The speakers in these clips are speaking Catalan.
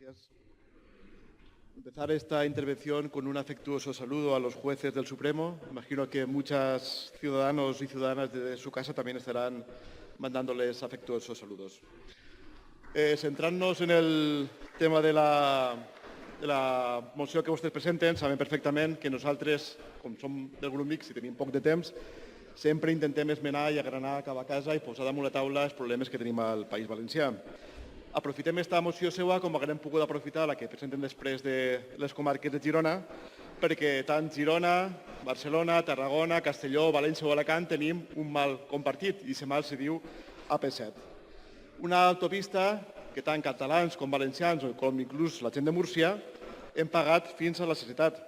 Gracias. Empezar esta intervención con un afectuoso saludo a los jueces del Supremo. Imagino que muchos ciudadanos y ciudadanas de su casa también estarán mandándoles afectuosos saludos. Centrant-nos en el tema de la moció que vostès presenten, saben perfectament que nosaltres, com som del grup mixt i tenim poc de temps, sempre intentem esmenar i agranar cap a casa i posar damunt la taula els problemes que tenim al País Valencià. Aprofitem aquesta moció seva com haguem pogut aprofitar la que presenten després de les comarques de Girona, perquè tant Girona, Barcelona, Tarragona, Castelló, València o Alacant tenim un mal compartit i aquest mal se diu AP7. Una autopista que tant catalans com valencians o com inclús la gent de Múrcia hem pagat fins a la societat.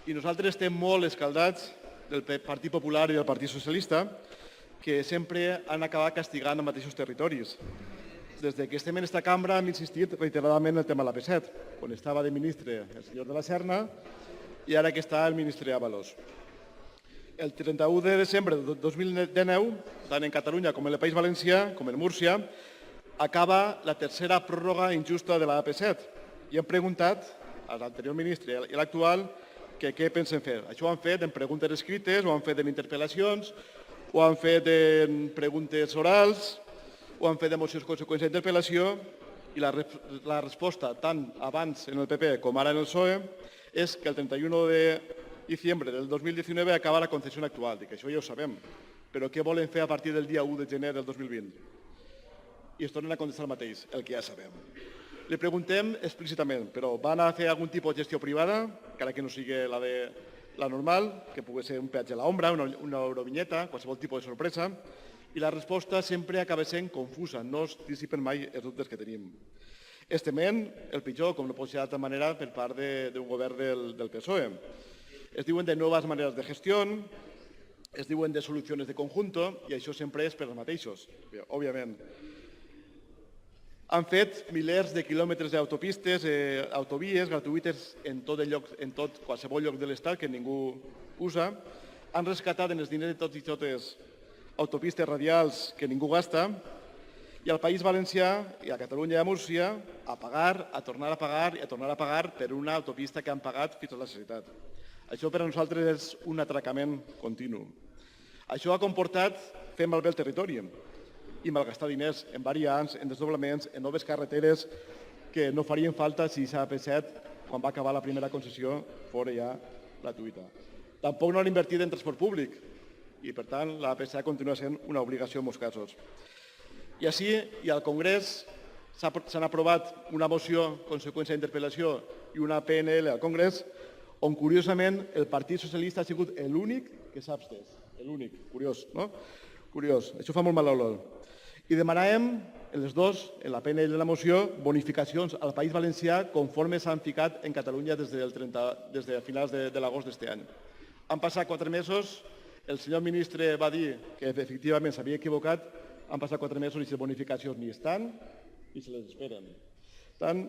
I nosaltres estem molt escaldats del Partit Popular i del Partit Socialista, que sempre han acabat castigant els mateixos territoris. Des que estem en aquesta cambra hem insistit reiteradament en el tema de l'AP7, quan estava de ministre el senyor de la Serna i ara que està el ministre Ábalos. El 31 de desembre de 2019, tant en Catalunya com en el País Valencià, com en Múrcia, acaba la tercera pròrroga injusta de l'AP7 i hem preguntat a l'anterior ministre i a l'actual què pensen fer. Això ho han fet en preguntes escrites, ho han fet en interpel·lacions, ho han fet en preguntes orals, ho han fet de mocions conseqüència d'interpel·lació i la resposta, tant abans en el PP com ara en el PSOE, és que el 31 de diciembre del 2019 acaba la concessió actual. Dic, això ja ho sabem, però què volen fer a partir del dia 1 de gener del 2020? I es tornen a contestar el mateix, el que ja sabem. Li preguntem explícitament, però van a fer algun tipus de gestió privada, encara que no sigui la normal, que pugui ser un peatge a l'ombra, una eurovinyeta, qualsevol tipus de sorpresa, i la resposta sempre acaba sent confusa, no es dissipen mai els dubtes que tenim. Estem el pitjor, com no pot ser d'altra manera, per part d'un govern del PSOE. Es diuen de noves maneres de gestió, es diuen de solucions de conjunto, i això sempre és per als mateixos, òbviament. Han fet milers de quilòmetres d'autopistes, autovies gratuïtes en tot qualsevol lloc de l'Estat que ningú usa. Han rescatat en els diners de tots i totes autopistes radials que ningú gasta, i al País Valencià, i a Catalunya i a Múrcia, a pagar, a tornar a pagar i a tornar a pagar per una autopista que han pagat fins a la societat. Això per a nosaltres és un atracament continu. Això ha comportat fer malbé el territori i malgastar diners en variants, en desdoblaments, en noves carreteres que no farien falta si l'AP7, quan va acabar la primera concessió, fora ja gratuïta. Tampoc no han invertit en transport públic, i, per tant, l'AP7 continua sent una obligació en molts casos. I així, i al Congrés, s'han aprovat una moció conseqüència d'interpel·lació i una PNL al Congrés, on, curiosament, el Partit Socialista ha sigut l'únic que s'ha abstès. L'únic. Curiós, no? Curiós. Això fa molt mal olor. I demanàvem, els dos, en la PNL de la moció, bonificacions al País Valencià conforme s'han ficat en Catalunya des de finals de l'agost d'aquest any. Han passat 4 mesos. El senyor ministre va dir que efectivament s'havia equivocat, han passat 4 mesos i les bonificacions ni estan i se les esperen. Per tant,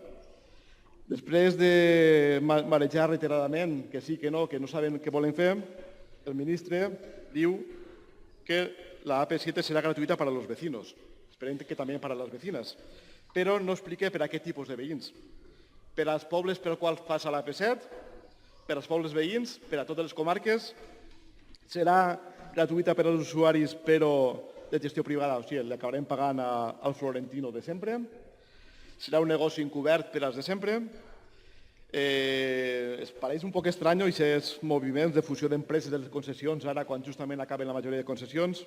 després de marejar reiteradament que sí, que no saben què volen fer, el ministre diu que la AP7 serà gratuïta per als vecinos. Esperem que també per a les vecines. Però no explica per a aquest tipus de veïns. Per als pobles per als quals passa l'AP7, per als pobles veïns, per a totes les comarques. Serà gratuïta per als usuaris, però de gestió privada, o sigui, l'acabarem pagant al Florentino de sempre. Serà un negoci encobert per als de sempre. Es pareix un poc estrany aquests moviments de fusió d'empreses de les concessions, ara quan justament acaben la majoria de concessions.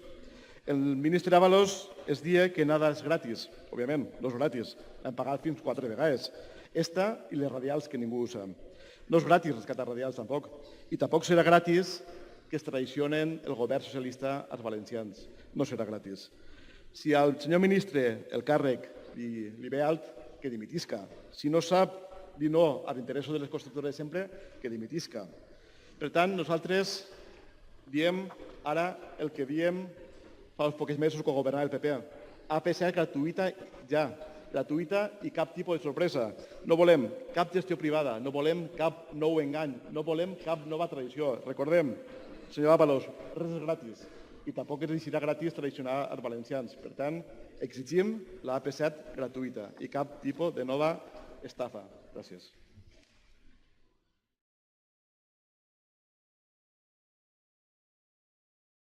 El ministre Ábalos es dia que nada és gratis. Òbviament, no és gratis. L'hem pagat fins 4 vegades. Esta i les radials que ningú usa. No és gratis rescatar radials, tampoc. I tampoc serà gratis que es traicionen el govern socialista als valencians. No serà gratis. Si al senyor ministre el càrrec li ve alt, que dimitisca. Si no sap dir no als interessos de les constructores de sempre, que dimitisca. Per tant, nosaltres diem ara el que diem fa uns pocs mesos quan governava el PP. AP7 gratuïta ja, gratuïta i cap tipus de sorpresa. No volem cap gestió privada, no volem cap nou engany, no volem cap nova tradició. Recordem, senyor Ábalos, res és gratis i tampoc ens serà gratis traicionar els valencians. Per tant, exigim l'AP7 gratuïta i cap tipus de nova estafa. Gràcies.